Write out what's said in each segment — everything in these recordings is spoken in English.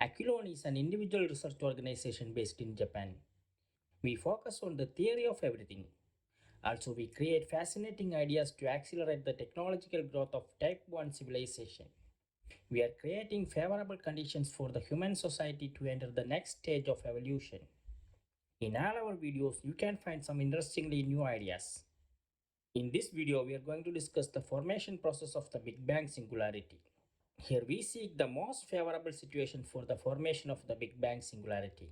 Aquillone is an individual research organization based in Japan. We focus on the theory of everything. Also, we create fascinating ideas to accelerate the technological growth of Type 1 civilization. We are creating favorable conditions for the human society to enter the next stage of evolution. In all our videos, you can find some interestingly new ideas. In this video, we are going to discuss the formation process of the Big Bang singularity. Here we seek the most favorable situation for the formation of the Big Bang singularity.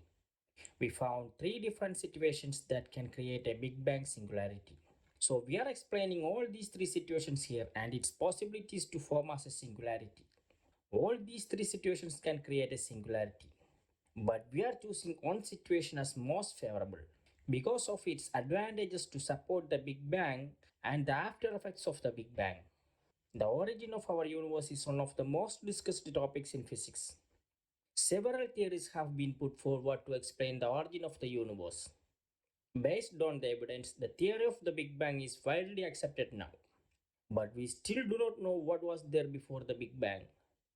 We found three different situations that can create a Big Bang singularity. So we are explaining all these three situations here and its possibilities to form as a singularity. All these three situations can create a singularity. But we are choosing one situation as most favorable because of its advantages to support the Big Bang and the after effects of the Big Bang. The origin of our universe is one of the most discussed topics in physics. Several theories have been put forward to explain the origin of the universe. Based on the evidence, the theory of the Big Bang is widely accepted now. But we still do not know what was there before the Big Bang.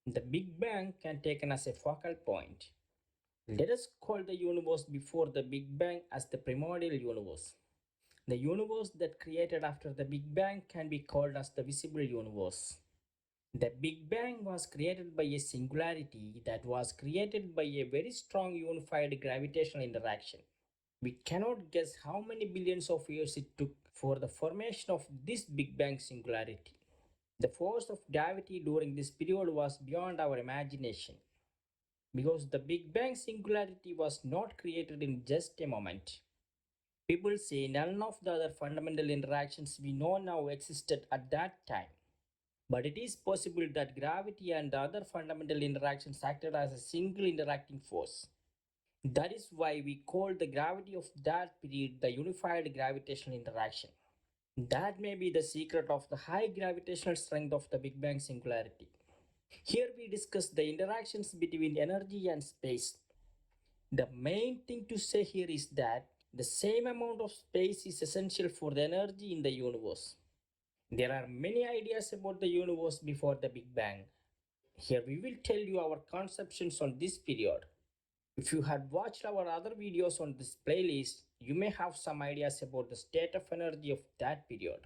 The Big Bang can be taken as a focal point. Let us call the universe before the Big Bang as the primordial universe. The universe that created after the Big Bang can be called as the visible universe. The Big Bang was created by a singularity that was created by a very strong unified gravitational interaction. We cannot guess how many billions of years it took for the formation of this Big Bang singularity. The force of gravity during this period was beyond our imagination because the Big Bang singularity was not created in just a moment. People say none of the other fundamental interactions we know now existed at that time. But it is possible that gravity and the other fundamental interactions acted as a single interacting force. That is why we call the gravity of that period the unified gravitational interaction. That may be the secret of the high gravitational strength of the Big Bang singularity. Here we discuss the interactions between energy and space. The main thing to say here is that the same amount of space is essential for the energy in the universe. There are many ideas about the universe before the Big Bang. Here we will tell you our conceptions on this period. If you had watched our other videos on this playlist, you may have some ideas about the state of energy of that period.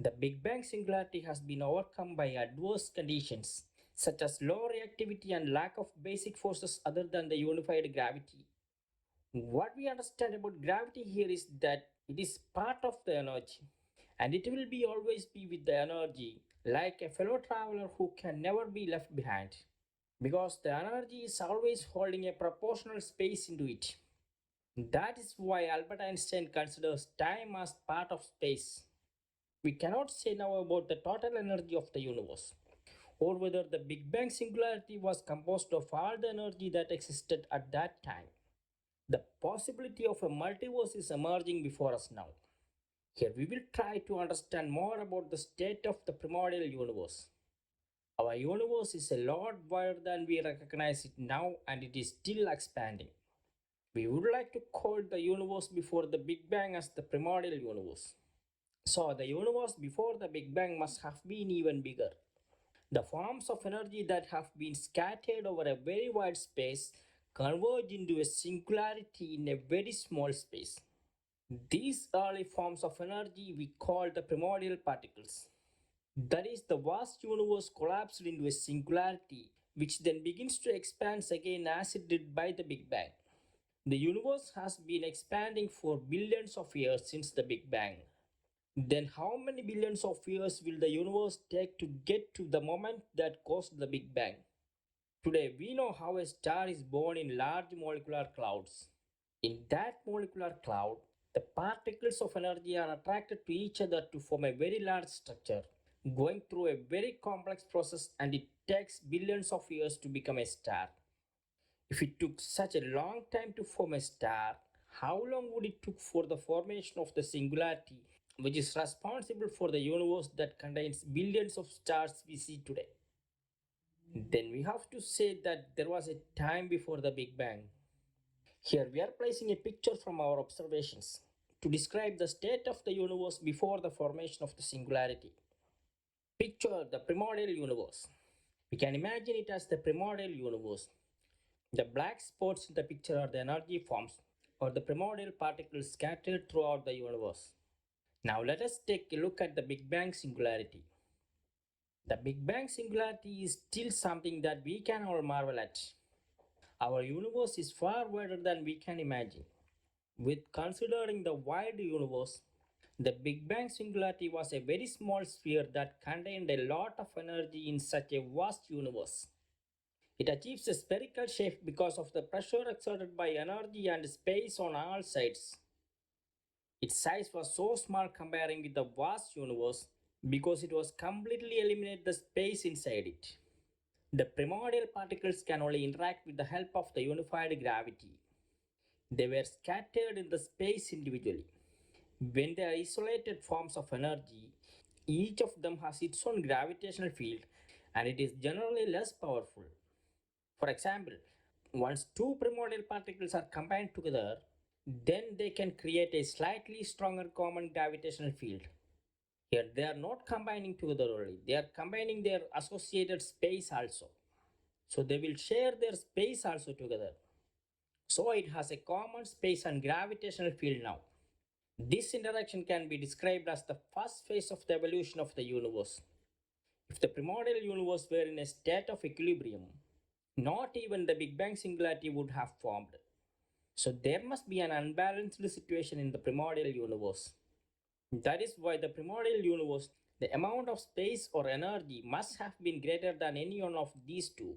The Big Bang singularity has been overcome by adverse conditions such as low reactivity and lack of basic forces other than the unified gravity. What we understand about gravity here is that it is part of the energy and it will be always be with the energy like a fellow traveler who can never be left behind because the energy is always holding a proportional space into it. That is why Albert Einstein considers time as part of space. We cannot say now about the total energy of the universe or whether the Big Bang singularity was composed of all the energy that existed at that time. The possibility of a multiverse is emerging before us now. Here we will try to understand more about the state of the primordial universe. Our universe is a lot wider than we recognize it now and it is still expanding. We would like to call the universe before the Big Bang as the primordial universe. So the universe before the Big Bang must have been even bigger. The forms of energy that have been scattered over a very wide space converge into a singularity in a very small space. These early forms of energy we call the primordial particles. That is, the vast universe collapsed into a singularity, which then begins to expand again as it did by the Big Bang. The universe has been expanding for billions of years since the Big Bang. Then, how many billions of years will the universe take to get to the moment that caused the Big Bang? Today, we know how a star is born in large molecular clouds. In that molecular cloud, the particles of energy are attracted to each other to form a very large structure, going through a very complex process, and it takes billions of years to become a star. If it took such a long time to form a star, how long would it take for the formation of the singularity, which is responsible for the universe that contains billions of stars we see today? Then we have to say that there was a time before the Big Bang. Here we are placing a picture from our observations to describe the state of the universe before the formation of the singularity. Picture the primordial universe. We can imagine it as the primordial universe. The black spots in the picture are the energy forms or the primordial particles scattered throughout the universe. Now let us take a look at the Big Bang singularity. The Big Bang singularity is still something that we can all marvel at. Our universe is far wider than we can imagine. With considering the wide universe, the Big Bang singularity was a very small sphere that contained a lot of energy in such a vast universe. It achieves a spherical shape because of the pressure exerted by energy and space on all sides. Its size was so small comparing with the vast universe because it was completely eliminate the space inside it. The primordial particles can only interact with the help of the unified gravity. They were scattered in the space individually. When they are isolated forms of energy, each of them has its own gravitational field and it is generally less powerful. For example, once two primordial particles are combined together, then they can create a slightly stronger common gravitational field. Here, they are not combining together only, they are combining their associated space also. So, they will share their space also together. So, it has a common space and gravitational field now. This interaction can be described as the first phase of the evolution of the universe. If the primordial universe were in a state of equilibrium, not even the Big Bang singularity would have formed. So there must be an unbalanced situation in the primordial universe. That is why the primordial universe, the amount of space or energy must have been greater than any one of these two.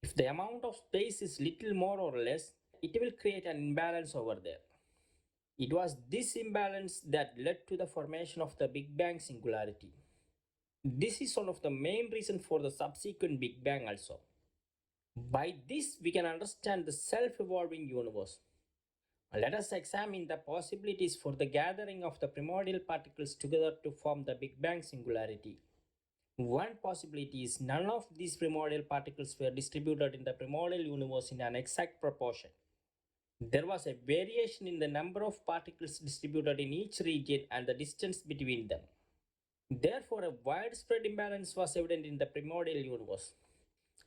If the amount of space is little more or less, it will create an imbalance over there. It was this imbalance that led to the formation of the Big Bang singularity. This is one of the main reasons for the subsequent Big Bang also. By this, we can understand the self evolving universe. Let us examine the possibilities for the gathering of the primordial particles together to form the Big Bang singularity. One possibility is none of these primordial particles were distributed in the primordial universe in an exact proportion. There was a variation in the number of particles distributed in each region and the distance between them. Therefore, a widespread imbalance was evident in the primordial universe.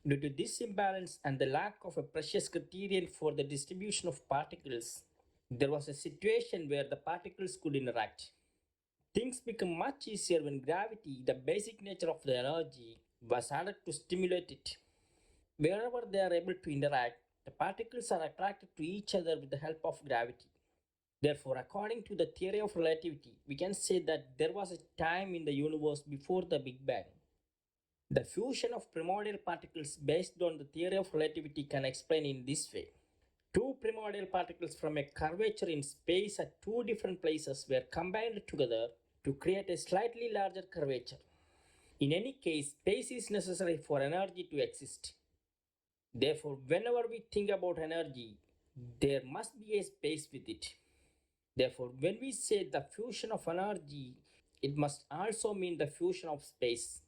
Due to this imbalance and the lack of a precious criterion for the distribution of particles, there was a situation where the particles could interact. Things become much easier when gravity, the basic nature of the energy, was added to stimulate it. Wherever they are able to interact, the particles are attracted to each other with the help of gravity. Therefore, according to the theory of relativity, we can say that there was a time in the universe before the Big Bang. The fusion of primordial particles based on the theory of relativity can explain in this way. Two primordial particles from a curvature in space at two different places were combined together to create a slightly larger curvature. In any case, space is necessary for energy to exist. Therefore, whenever we think about energy, there must be a space with it. Therefore, when we say the fusion of energy, it must also mean the fusion of space.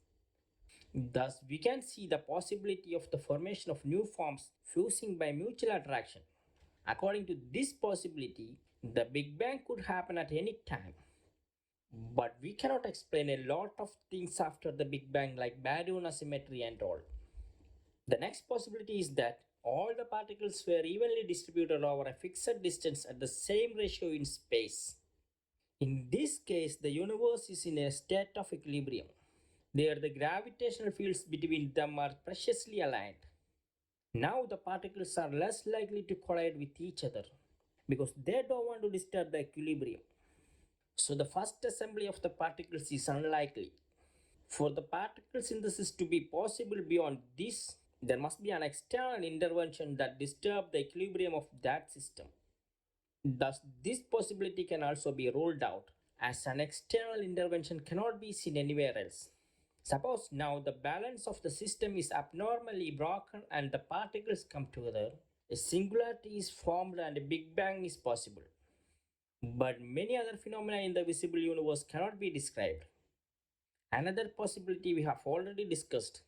Thus, we can see the possibility of the formation of new forms fusing by mutual attraction. According to this possibility, the Big Bang could happen at any time. But we cannot explain a lot of things after the Big Bang like baryon asymmetry and all. The next possibility is that all the particles were evenly distributed over a fixed distance at the same ratio in space. In this case, the universe is in a state of equilibrium. There, the gravitational fields between them are preciously aligned. Now, the particles are less likely to collide with each other because they don't want to disturb the equilibrium. So, the first assembly of the particles is unlikely. For the particle synthesis to be possible beyond this, there must be an external intervention that disturbs the equilibrium of that system. Thus, this possibility can also be ruled out as an external intervention cannot be seen anywhere else. Suppose now the balance of the system is abnormally broken and the particles come together, a singularity is formed and a Big Bang is possible. But many other phenomena in the visible universe cannot be described. Another possibility we have already discussed.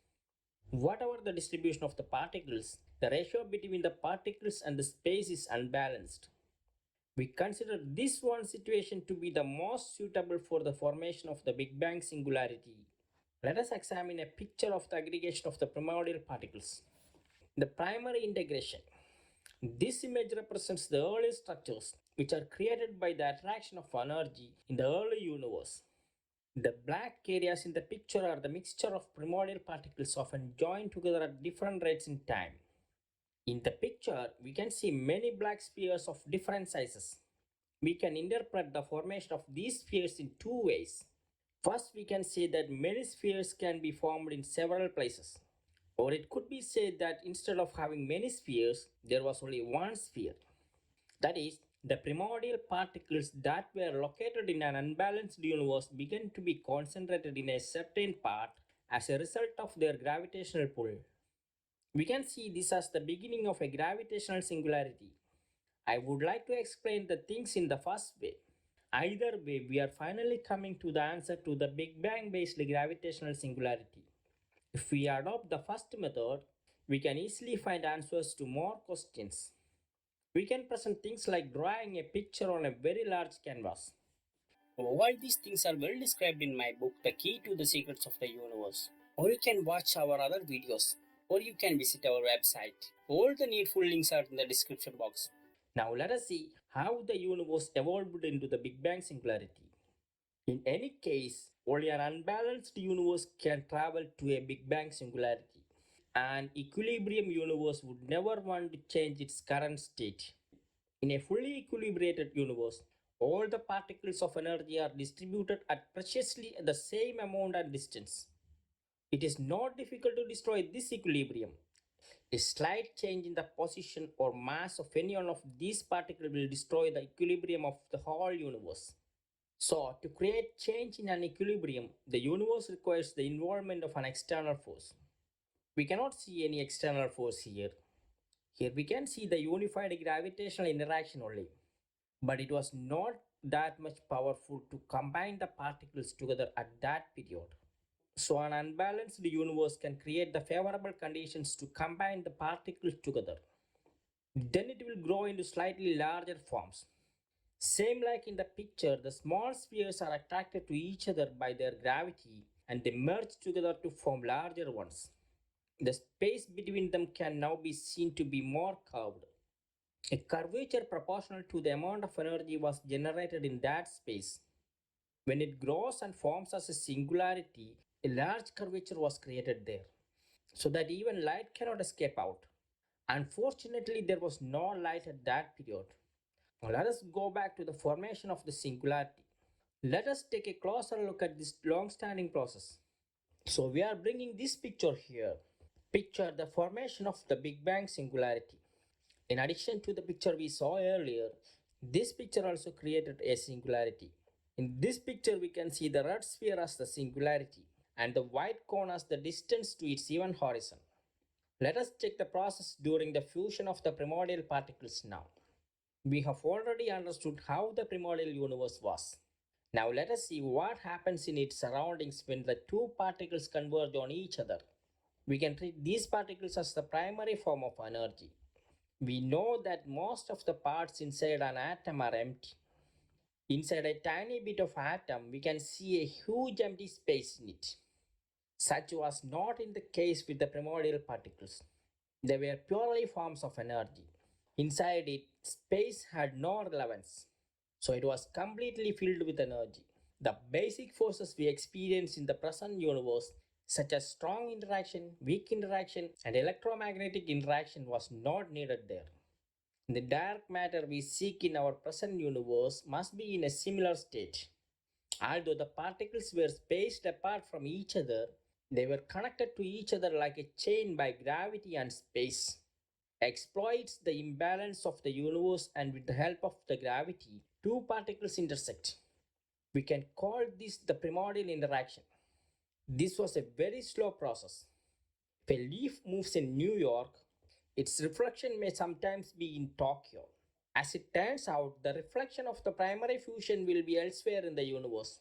Whatever the distribution of the particles, the ratio between the particles and the space is unbalanced. We consider this one situation to be the most suitable for the formation of the Big Bang singularity. Let us examine a picture of the aggregation of the primordial particles. The primary integration. This image represents the early structures which are created by the attraction of energy in the early universe. The black areas in the picture are the mixture of primordial particles often joined together at different rates in time. In the picture, we can see many black spheres of different sizes. We can interpret the formation of these spheres in two ways. First, we can say that many spheres can be formed in several places. Or it could be said that instead of having many spheres, there was only one sphere. That is, the primordial particles that were located in an unbalanced universe began to be concentrated in a certain part as a result of their gravitational pull. We can see this as the beginning of a gravitational singularity. I would like to explain the things in the first way. Either way, we are finally coming to the answer to the Big Bang based gravitational singularity. If we adopt the first method, we can easily find answers to more questions. We can present things like drawing a picture on a very large canvas. All these things are well described in my book, The Key to the Secrets of the Universe. Or you can watch our other videos, or you can visit our website. All the needful links are in the description box. Now let us see how the universe evolved into the Big Bang singularity. In any case, only an unbalanced universe can travel to a Big Bang singularity. An equilibrium universe would never want to change its current state. In a fully equilibrated universe, all the particles of energy are distributed at precisely the same amount and distance. It is not difficult to destroy this equilibrium. A slight change in the position or mass of any one of these particles will destroy the equilibrium of the whole universe. So, to create change in an equilibrium, the universe requires the involvement of an external force. We cannot see any external force here. Here we can see the unified gravitational interaction only. But it was not that much powerful to combine the particles together at that period. So an unbalanced universe can create the favorable conditions to combine the particles together. Then it will grow into slightly larger forms. Same like in the picture, the small spheres are attracted to each other by their gravity and they merge together to form larger ones. The space between them can now be seen to be more curved. A curvature proportional to the amount of energy was generated in that space. When it grows and forms as a singularity, a large curvature was created there, so that even light cannot escape out. Unfortunately, there was no light at that period. Now let us go back to the formation of the singularity. Let us take a closer look at this long standing process. So, we are bringing this picture here. Picture the formation of the Big Bang singularity. In addition to the picture we saw earlier, this picture also created a singularity. In this picture, we can see the red sphere as the singularity and the white cone as the distance to its event horizon. Let us check the process during the fusion of the primordial particles now. We have already understood how the primordial universe was. Now let us see what happens in its surroundings when the two particles converge on each other. We can treat these particles as the primary form of energy. We know that most of the parts inside an atom are empty. Inside a tiny bit of atom, we can see a huge empty space in it. Such was not in the case with the primordial particles. They were purely forms of energy. Inside it, space had no relevance. So it was completely filled with energy. The basic forces we experience in the present universe, such as strong interaction, weak interaction, and electromagnetic interaction, was not needed there. The dark matter we seek in our present universe must be in a similar state. Although the particles were spaced apart from each other, they were connected to each other like a chain by gravity and space. Exploits the imbalance of the universe, and with the help of the gravity, two particles intersect. We can call this the primordial interaction. This was a very slow process. If a leaf moves in New York, its reflection may sometimes be in Tokyo. As it turns out, the reflection of the primary fusion will be elsewhere in the universe.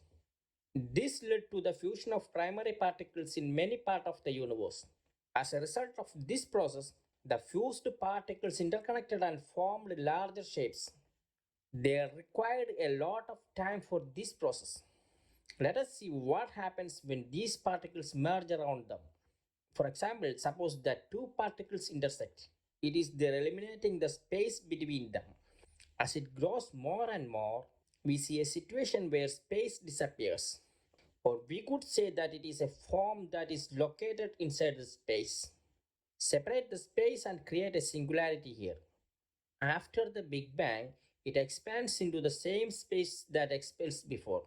This led to the fusion of primary particles in many parts of the universe. As a result of this process, the fused particles interconnected and formed larger shapes. They required a lot of time for this process. Let us see what happens when these particles merge around them. For example, suppose that two particles intersect. it is they're eliminating the space between them. As it grows more and more, we see a situation where space disappears. Or we could say that it is a form that is located inside the space. Separate the space and create a singularity here. After the Big Bang, it expands into the same space that expels before.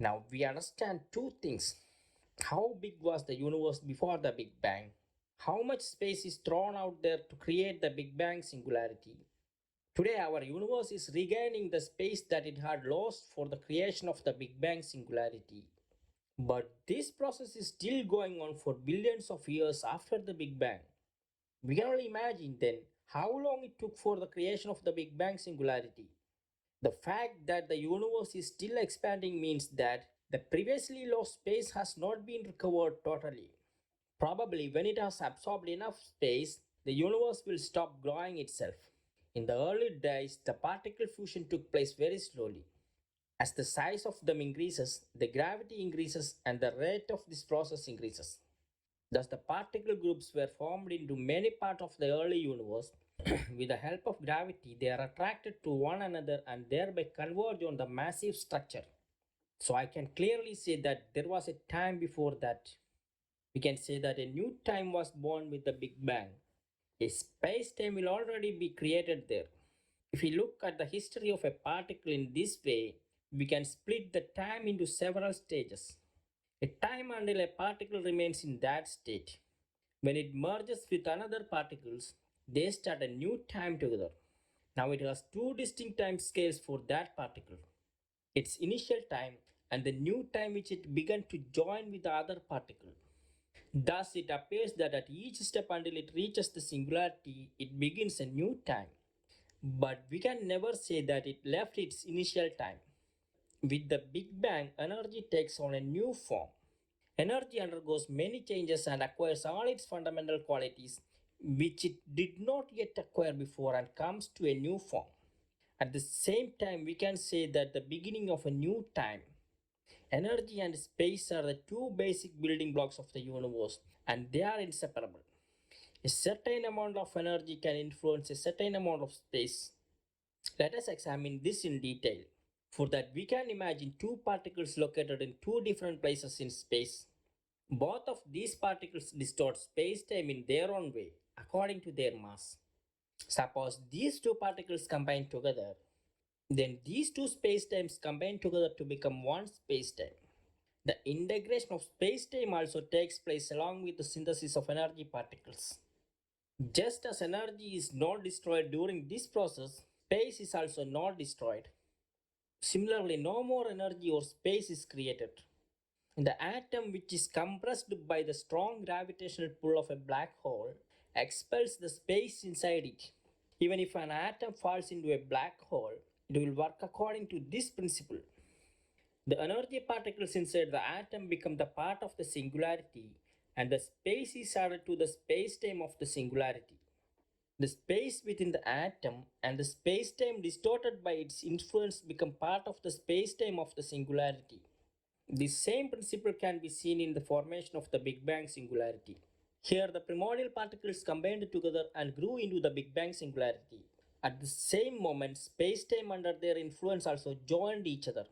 Now we understand two things. How big was the universe before the Big Bang? How much space is thrown out there to create the Big Bang singularity? Today, our universe is regaining the space that it had lost for the creation of the Big Bang singularity. But this process is still going on for billions of years after the Big Bang. We can only imagine then how long it took for the creation of the Big Bang singularity. The fact that the universe is still expanding means that the previously lost space has not been recovered totally. Probably when it has absorbed enough space, the universe will stop growing itself. In the early days, the particle fusion took place very slowly. As the size of them increases, the gravity increases and the rate of this process increases. Thus, the particle groups were formed into many parts of the early universe. With the help of gravity, they are attracted to one another and thereby converge on the massive structure. So, I can clearly say that there was a time before that. We can say that a new time was born with the Big Bang. A space time will already be created there. If we look at the history of a particle in this way, we can split the time into several stages. A time until a particle remains in that state. When it merges with another particles, they start a new time together. Now it has two distinct time scales for that particle. Its initial time and the new time which it began to join with the other particle. Thus it appears that at each step until it reaches the singularity, it begins a new time. But we can never say that it left its initial time. With the Big Bang, energy takes on a new form. Energy undergoes many changes and acquires all its fundamental qualities which it did not yet acquire before and comes to a new form. At the same time, we can say that the beginning of a new time. Energy and space are the two basic building blocks of the universe and they are inseparable. A certain amount of energy can influence a certain amount of space. Let us examine this in detail. For that, we can imagine two particles located in two different places in space. Both of these particles distort space-time in their own way, according to their mass. Suppose these two particles combine together, then these two spacetimes combine together to become one spacetime. The integration of spacetime also takes place along with the synthesis of energy particles. Just as energy is not destroyed during this process, space is also not destroyed. Similarly, no more energy or space is created. The atom, which is compressed by the strong gravitational pull of a black hole, expels the space inside it. Even if an atom falls into a black hole, it will work according to this principle. The energy particles inside the atom become the part of the singularity, and the space is added to the space-time of the singularity. The space within the atom and the space-time distorted by its influence become part of the space-time of the singularity. The same principle can be seen in the formation of the Big Bang singularity. Here, the primordial particles combined together and grew into the Big Bang singularity. At the same moment, space-time under their influence also joined each other.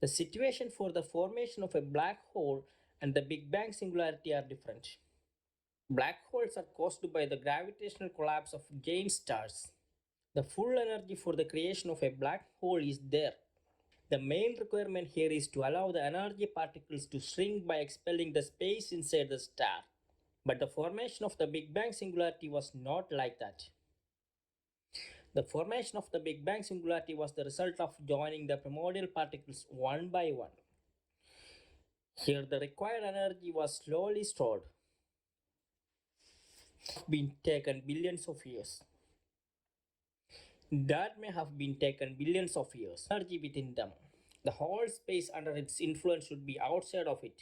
The situation for the formation of a black hole and the Big Bang singularity are different. Black holes are caused by the gravitational collapse of giant stars. The full energy for the creation of a black hole is there. The main requirement here is to allow the energy particles to shrink by expelling the space inside the star. But the formation of the Big Bang singularity was not like that. The formation of the Big Bang singularity was the result of joining the primordial particles one by one. Here the required energy was slowly stored. Been taken billions of years. That may have been taken billions of years. Energy within them. The whole space under its influence should be outside of it.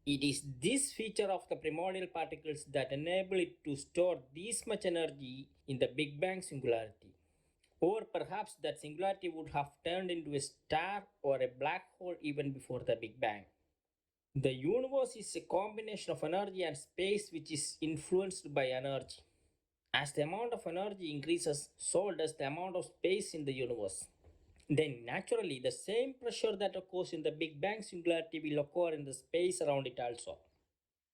It is this feature of the primordial particles that enable it to store this much energy in the Big Bang singularity. Or perhaps that singularity would have turned into a star or a black hole even before the Big Bang. The universe is a combination of energy and space which is influenced by energy. As the amount of energy increases, so does the amount of space in the universe. Then, naturally, the same pressure that occurs in the Big Bang singularity will occur in the space around it also.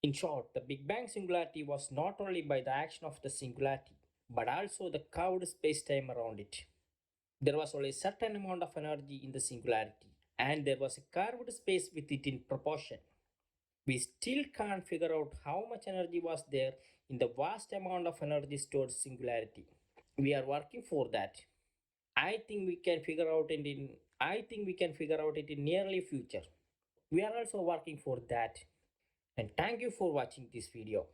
In short, the Big Bang singularity was not only by the action of the singularity, but also the curved space-time around it. There was only a certain amount of energy in the singularity, and there was a curved space with it in proportion. We still can't figure out how much energy was there in the vast amount of energy stored singularity. We are working for that. I think we can figure out it in I think we can figure out it in nearly future. We are also working for that. And thank you for watching this video.